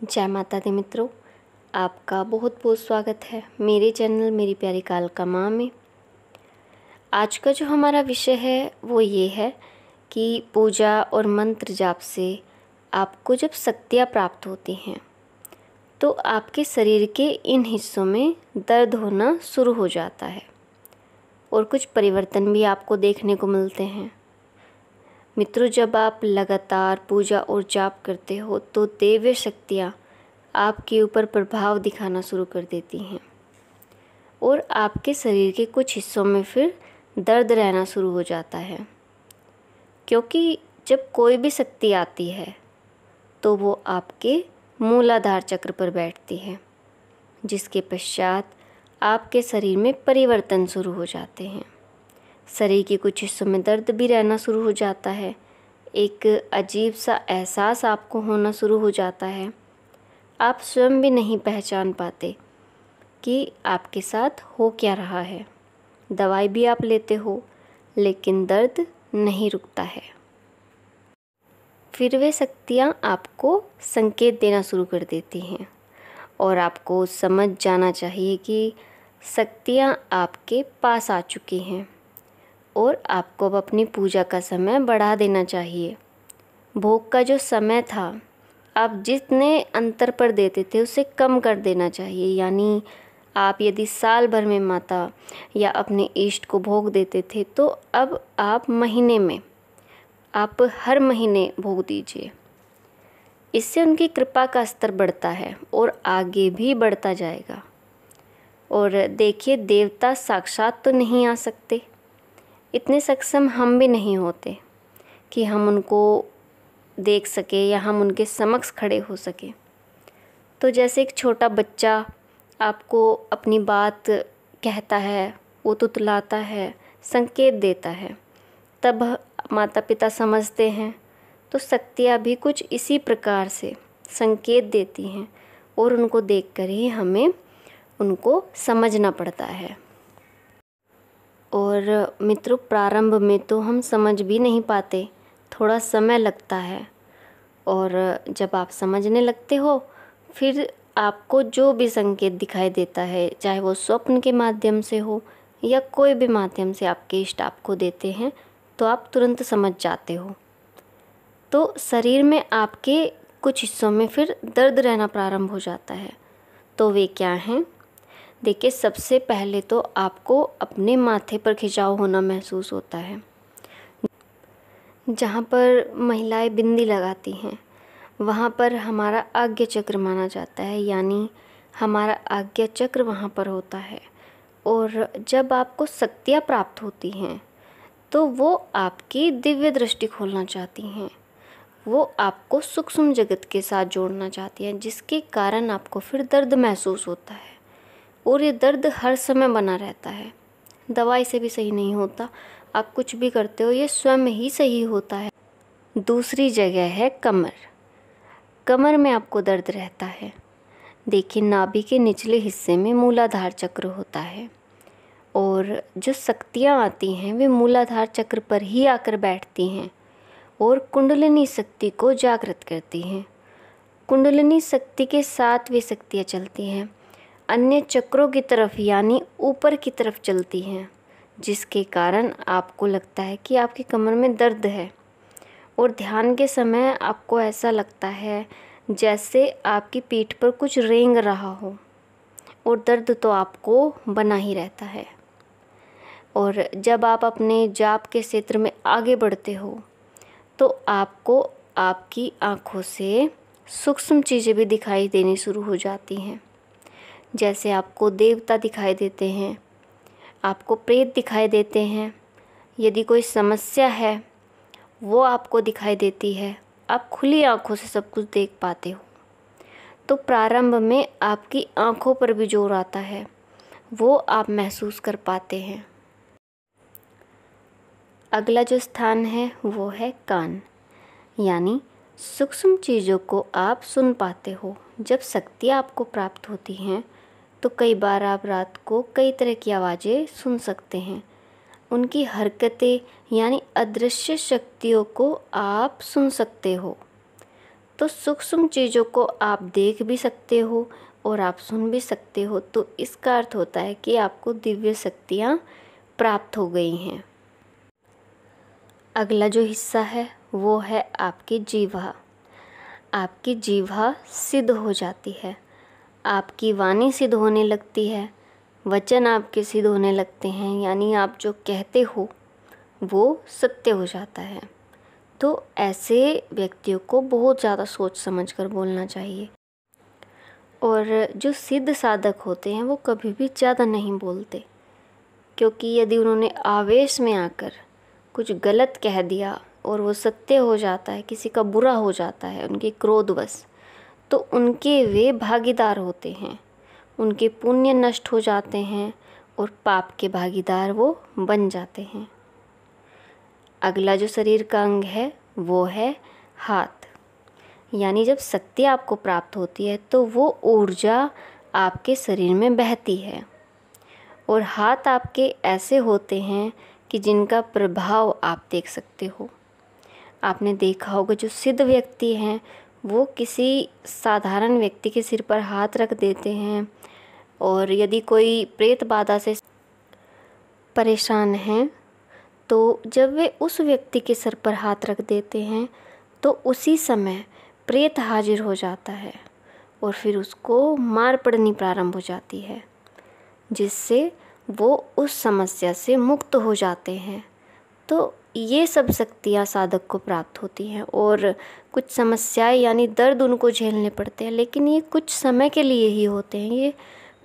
जय माता दी मित्रों, आपका बहुत बहुत स्वागत है मेरे चैनल मेरी प्यारी कालका माँ में। आज का जो हमारा विषय है वो ये है कि पूजा और मंत्र जाप से आपको जब शक्तियाँ प्राप्त होती हैं तो आपके शरीर के इन हिस्सों में दर्द होना शुरू हो जाता है और कुछ परिवर्तन भी आपको देखने को मिलते हैं। मित्रों, जब आप लगातार पूजा और जाप करते हो तो दैवीय शक्तियाँ आपके ऊपर प्रभाव दिखाना शुरू कर देती हैं और आपके शरीर के कुछ हिस्सों में फिर दर्द रहना शुरू हो जाता है, क्योंकि जब कोई भी शक्ति आती है तो वो आपके मूलाधार चक्र पर बैठती है, जिसके पश्चात आपके शरीर में परिवर्तन शुरू हो जाते हैं। शरीर के कुछ हिस्सों में दर्द भी रहना शुरू हो जाता है। एक अजीब सा एहसास आपको होना शुरू हो जाता है। आप स्वयं भी नहीं पहचान पाते कि आपके साथ हो क्या रहा है। दवाई भी आप लेते हो लेकिन दर्द नहीं रुकता है। फिर वे शक्तियाँ आपको संकेत देना शुरू कर देती हैं और आपको समझ जाना चाहिए कि शक्तियाँ आपके पास आ चुकी हैं और आपको अब अपनी पूजा का समय बढ़ा देना चाहिए। भोग का जो समय था आप जितने अंतर पर देते थे उसे कम कर देना चाहिए। यानी आप यदि साल भर में माता या अपने इष्ट को भोग देते थे तो अब आप महीने में आप हर महीने भोग दीजिए। इससे उनकी कृपा का स्तर बढ़ता है और आगे भी बढ़ता जाएगा। और देखिए, देवता साक्षात तो नहीं आ सकते, इतने सक्षम हम भी नहीं होते कि हम उनको देख सके या हम उनके समक्ष खड़े हो सके। तो जैसे एक छोटा बच्चा आपको अपनी बात कहता है, वो तुतलाता है, संकेत देता है, तब माता पिता समझते हैं। तो शक्तियाँ भी कुछ इसी प्रकार से संकेत देती हैं और उनको देखकर ही हमें उनको समझना पड़ता है। और मित्रों, प्रारंभ में तो हम समझ भी नहीं पाते, थोड़ा समय लगता है। और जब आप समझने लगते हो फिर आपको जो भी संकेत दिखाई देता है, चाहे वो स्वप्न के माध्यम से हो या कोई भी माध्यम से आपके इष्ट आपको देते हैं, तो आप तुरंत समझ जाते हो। तो शरीर में आपके कुछ हिस्सों में फिर दर्द रहना प्रारंभ हो जाता है। तो वे क्या हैं? देखिए, सबसे पहले तो आपको अपने माथे पर खिंचाव होना महसूस होता है। जहाँ पर महिलाएं बिंदी लगाती हैं वहाँ पर हमारा आज्ञा चक्र माना जाता है, यानी हमारा आज्ञा चक्र वहाँ पर होता है। और जब आपको शक्तियाँ प्राप्त होती हैं तो वो आपकी दिव्य दृष्टि खोलना चाहती हैं, वो आपको सूक्ष्म जगत के साथ जोड़ना चाहती हैं, जिसके कारण आपको फिर दर्द महसूस होता है। और ये दर्द हर समय बना रहता है, दवाई से भी सही नहीं होता, आप कुछ भी करते हो ये स्वयं ही सही होता है। दूसरी जगह है कमर। कमर में आपको दर्द रहता है। देखिए, नाभि के निचले हिस्से में मूलाधार चक्र होता है और जो शक्तियाँ आती हैं वे मूलाधार चक्र पर ही आकर बैठती हैं और कुंडलिनी शक्ति को जागृत करती हैं। कुंडलिनी शक्ति के साथ वे शक्तियाँ चलती हैं, अन्य चक्रों की तरफ यानी ऊपर की तरफ चलती हैं, जिसके कारण आपको लगता है कि आपकी कमर में दर्द है। और ध्यान के समय आपको ऐसा लगता है जैसे आपकी पीठ पर कुछ रेंग रहा हो, और दर्द तो आपको बना ही रहता है। और जब आप अपने जाप के क्षेत्र में आगे बढ़ते हो तो आपको आपकी आँखों से सूक्ष्म चीज़ें भी दिखाई देनी शुरू हो जाती हैं। जैसे आपको देवता दिखाई देते हैं, आपको प्रेत दिखाई देते हैं, यदि कोई समस्या है वो आपको दिखाई देती है, आप खुली आँखों से सब कुछ देख पाते हो। तो प्रारंभ में आपकी आँखों पर भी जोर आता है, वो आप महसूस कर पाते हैं। अगला जो स्थान है वो है कान, यानी सूक्ष्म चीज़ों को आप सुन पाते हो। जब शक्तियाँ आपको प्राप्त होती हैं तो कई बार आप रात को कई तरह की आवाज़ें सुन सकते हैं, उनकी हरकतें यानी अदृश्य शक्तियों को आप सुन सकते हो। तो सूक्ष्म चीज़ों को आप देख भी सकते हो और आप सुन भी सकते हो, तो इसका अर्थ होता है कि आपको दिव्य शक्तियाँ प्राप्त हो गई हैं। अगला जो हिस्सा है वो है आपकी जीवा। आपकी जीवा सिद्ध हो जाती है, आपकी वाणी सिद्ध होने लगती है, वचन आपके सिद्ध होने लगते हैं, यानी आप जो कहते हो वो सत्य हो जाता है। तो ऐसे व्यक्तियों को बहुत ज़्यादा सोच समझ कर बोलना चाहिए। और जो सिद्ध साधक होते हैं वो कभी भी ज़्यादा नहीं बोलते, क्योंकि यदि उन्होंने आवेश में आकर कुछ गलत कह दिया और वो सत्य हो जाता है, किसी का बुरा हो जाता है उनके क्रोधवश, तो उनके वे भागीदार होते हैं, उनके पुण्य नष्ट हो जाते हैं और पाप के भागीदार वो बन जाते हैं। अगला जो शरीर का अंग है वो है हाथ। यानी जब शक्ति आपको प्राप्त होती है तो वो ऊर्जा आपके शरीर में बहती है, और हाथ आपके ऐसे होते हैं कि जिनका प्रभाव आप देख सकते हो। आपने देखा होगा जो सिद्ध व्यक्ति हैं वो किसी साधारण व्यक्ति के सिर पर हाथ रख देते हैं, और यदि कोई प्रेत बाधा से परेशान हैं तो जब वे उस व्यक्ति के सर पर हाथ रख देते हैं तो उसी समय प्रेत हाजिर हो जाता है और फिर उसको मार पड़नी प्रारंभ हो जाती है, जिससे वो उस समस्या से मुक्त हो जाते हैं। तो ये सब शक्तियाँ साधक को प्राप्त होती हैं, और कुछ समस्याएं यानी दर्द उनको झेलने पड़ते हैं, लेकिन ये कुछ समय के लिए ही होते हैं, ये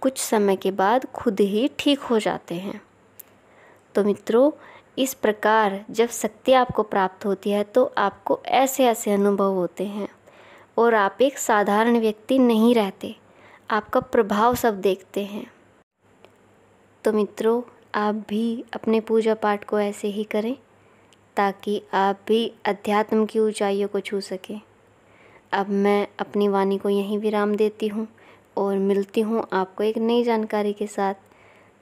कुछ समय के बाद खुद ही ठीक हो जाते हैं। तो मित्रों, इस प्रकार जब शक्ति आपको प्राप्त होती है तो आपको ऐसे ऐसे अनुभव होते हैं और आप एक साधारण व्यक्ति नहीं रहते, आपका प्रभाव सब देखते हैं। तो मित्रों, आप भी अपने पूजा पाठ को ऐसे ही करें ताकि आप भी अध्यात्म की ऊंचाइयों को छू सकें। अब मैं अपनी वाणी को यहीं विराम देती हूँ और मिलती हूँ आपको एक नई जानकारी के साथ।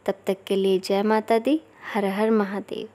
तब तक के लिए जय माता दी, हर हर महादेव।